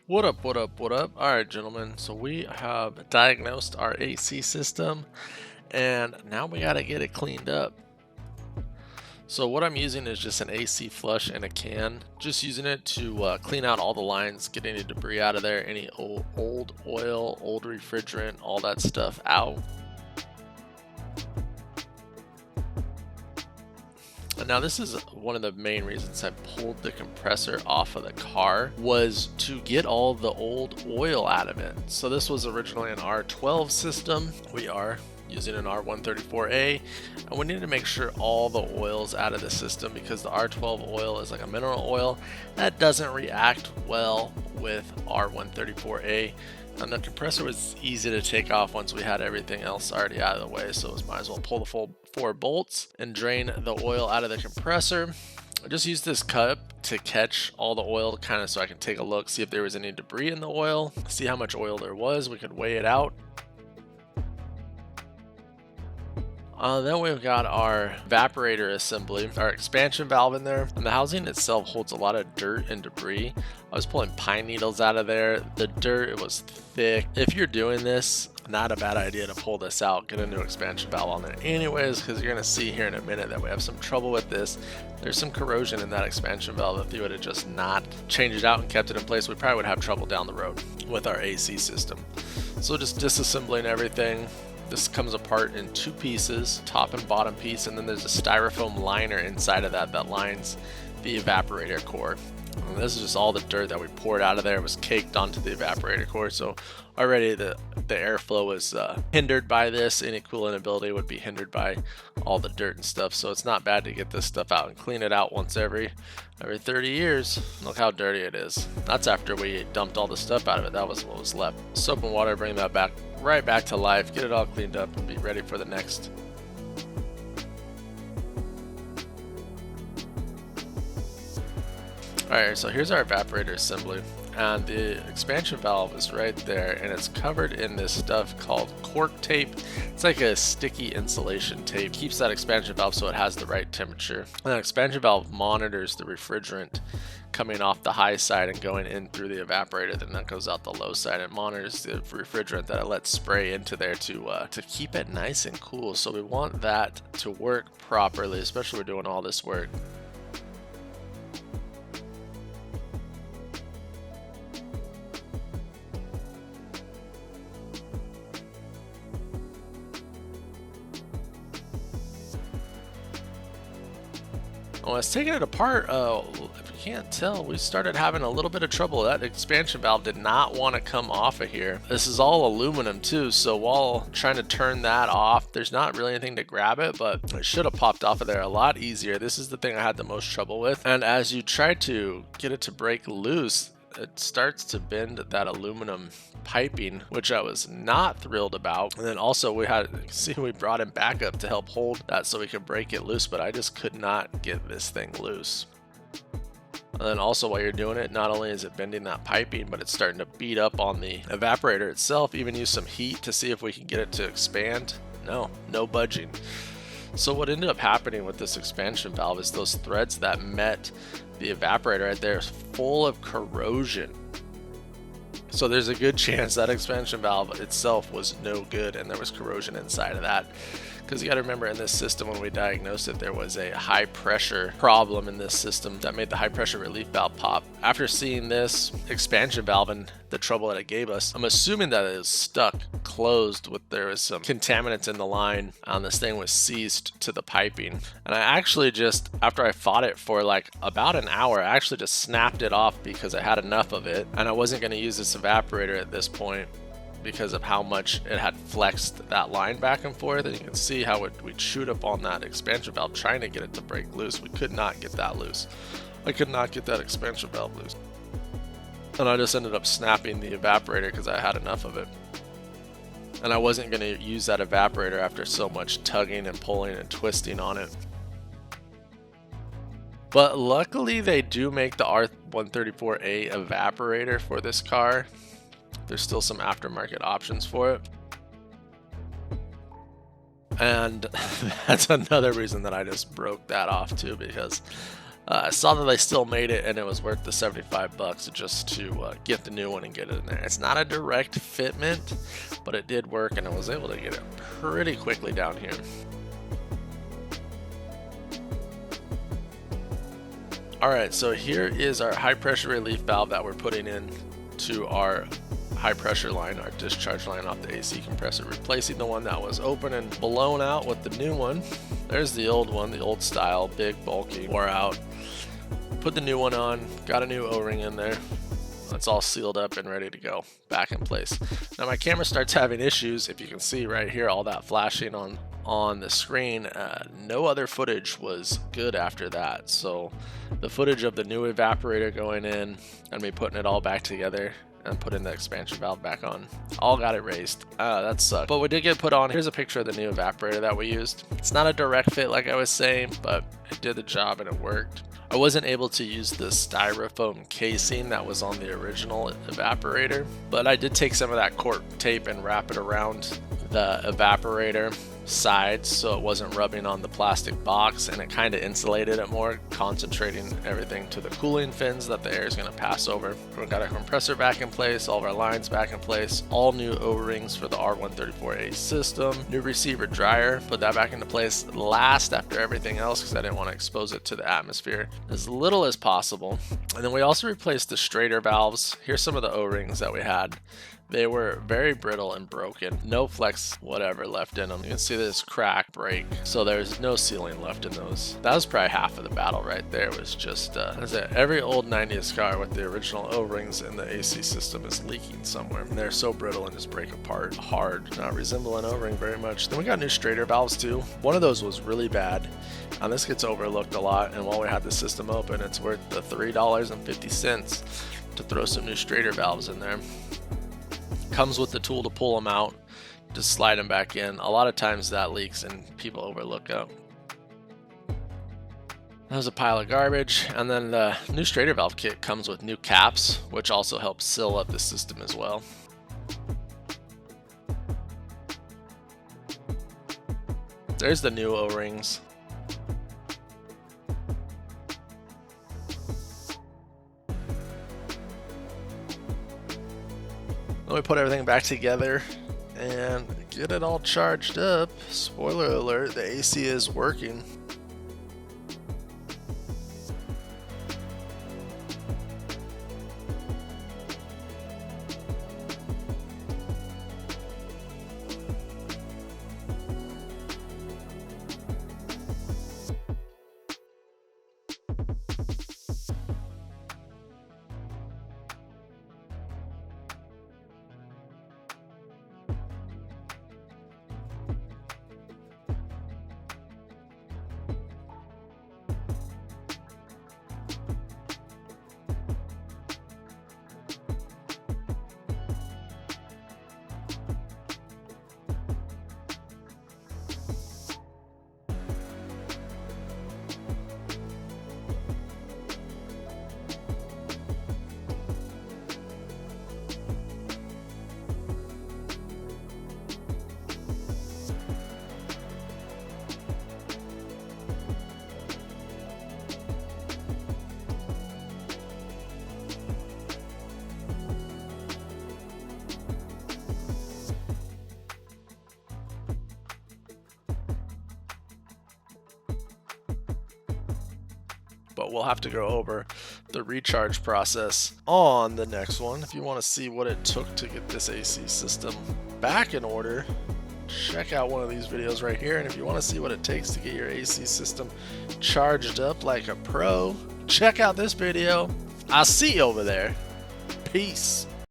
What up, what up, what up? All right, gentlemen. So we have diagnosed our AC system and now we got to get it cleaned up. So what I'm using is just an AC flush in a can. Just using it to clean out all the lines, get any debris out of there, any old oil, old refrigerant, all that stuff out. Now this is one of the main reasons I pulled the compressor off of the car, was to get all the old oil out of it. So this was originally an R12 system. We are using an R134a, and we need to make sure all the oil's out of the system because the R12 oil is like a mineral oil that doesn't react well with R134a. And the compressor was easy to take off once we had everything else already out of the way, so might as well pull the full 4 bolts and drain the oil out of the compressor. I just used this cup to catch all the oil kind of so I can take a look, see if there was any debris in the oil, see how much oil there was, we could weigh it out. Then we've got our evaporator assembly, our expansion valve in there, and the housing itself holds a lot of dirt and debris. I was pulling pine needles out of there. The dirt, it was thick. If you're doing this, not a bad idea to pull this out, get a new expansion valve on there anyways, because you're going to see here in a minute that we have some trouble with this. There's some corrosion in that expansion valve. If you would have just not changed it out and kept it in place, we probably would have trouble down the road with our AC system. So just disassembling everything. This comes apart in 2 pieces, top and bottom piece, and then there's a styrofoam liner inside of that that lines the evaporator core. And this is just all the dirt that we poured out of there. It was caked onto the evaporator core, so already the airflow was hindered by this. Any coolant ability would be hindered by all the dirt and stuff, so it's not bad to get this stuff out and clean it out once every 30 years. Look how dirty it is. That's after we dumped all the stuff out of it. That was what was left. Soap and water, bring that back right back to life, get it all cleaned up and be ready for the next. Alright, so here's our evaporator assembly, and the expansion valve is right there, and it's covered in this stuff called cork tape. It's like a sticky insulation tape. Keeps that expansion valve so it has the right temperature. And that expansion valve monitors the refrigerant coming off the high side and going in through the evaporator, then that goes out the low side. It monitors the refrigerant that it lets spray into there to keep it nice and cool. So we want that to work properly, especially when we're doing all this work. When I was taking it apart, if you can't tell, we started having a little bit of trouble. That expansion valve did not want to come off of here. This is all aluminum too, so while trying to turn that off, there's not really anything to grab it, but it should have popped off of there a lot easier. This is the thing I had the most trouble with. And as you try to get it to break loose, it starts to bend that aluminum piping, which I was not thrilled about. And then also we brought in backup to help hold that so we could break it loose, but I just could not get this thing loose. And then also while you're doing it, not only is it bending that piping, but it's starting to beat up on the evaporator itself. Even use some heat to see if we can get it to expand. No budging. So what ended up happening with this expansion valve is those threads that met the evaporator right there is full of corrosion. So there's a good chance that expansion valve itself was no good and there was corrosion inside of that. Because you got to remember, in this system, when we diagnosed it, there was a high pressure problem in this system that made the high pressure relief valve pop. After seeing this expansion valve and the trouble that it gave us, I'm assuming that it was stuck closed with, there was some contaminants in the line, and this thing was seized to the piping. And I actually just, after I fought it for like about an hour, I actually just snapped it off because I had enough of it and I wasn't going to use this evaporator at this point, because of how much it had flexed that line back and forth. And you can see how we'd shoot up on that expansion valve trying to get it to break loose. We could not get that loose. I could not get that expansion valve loose. And I just ended up snapping the evaporator because I had enough of it. And I wasn't going to use that evaporator after so much tugging and pulling and twisting on it. But luckily they do make the R134a evaporator for this car. There's still some aftermarket options for it. And that's another reason that I just broke that off too, because I saw that they still made it, and it was worth the $75 just to get the new one and get it in there. It's not a direct fitment, but it did work, and I was able to get it pretty quickly down here. Alright, so here is our high pressure relief valve that we're putting in to our high pressure line, our discharge line off the AC compressor, replacing the one that was open and blown out with the new one. There's the old one, the old style, big, bulky, wore out. Put the new one on, got a new O-ring in there. It's all sealed up and ready to go, back in place. Now my camera starts having issues. If you can see right here, all that flashing on the screen, no other footage was good after that. So the footage of the new evaporator going in and me putting it all back together and putting the expansion valve back on, all got erased. That sucked. But we did get put on. Here's a picture of the new evaporator that we used. It's not a direct fit like I was saying, but it did the job and it worked. I wasn't able to use the styrofoam casing that was on the original evaporator, but I did take some of that cork tape and wrap it around the evaporator sides so it wasn't rubbing on the plastic box, and it kind of insulated it more, concentrating everything to the cooling fins that the air is going to pass over. We've got our compressor back in place, all of our lines back in place, all new O-rings for the R134a system, new receiver dryer, put that back into place last after everything else because I didn't want to expose it to the atmosphere as little as possible. And then we also replaced the straighter valves. Here's some of the O-rings that we had. They were very brittle and broken, no flex whatever left in them. You can see this crack break, so there's no sealing left in those. That was probably half of the battle right there. Was just every old 90s car with the original O-rings in the AC system is leaking somewhere. And they're so brittle and just break apart hard, not resemble an O-ring very much. Then we got new straighter valves too. One of those was really bad, and this gets overlooked a lot, and while we had the system open, it's worth the $3.50 to throw some new straighter valves in there. Comes with the tool to pull them out, just slide them back in. A lot of times that leaks and people overlook it. There's a pile of garbage, and then the new straighter valve kit comes with new caps, which also helps seal up the system as well. There's the new O-rings. Then we put everything back together and get it all charged up. Spoiler alert, the AC is working. But we'll have to go over the recharge process on the next one. If you want to see what it took to get this AC system back in order, check out one of these videos right here. And if you want to see what it takes to get your AC system charged up like a pro, check out this video. I'll see you over there. Peace.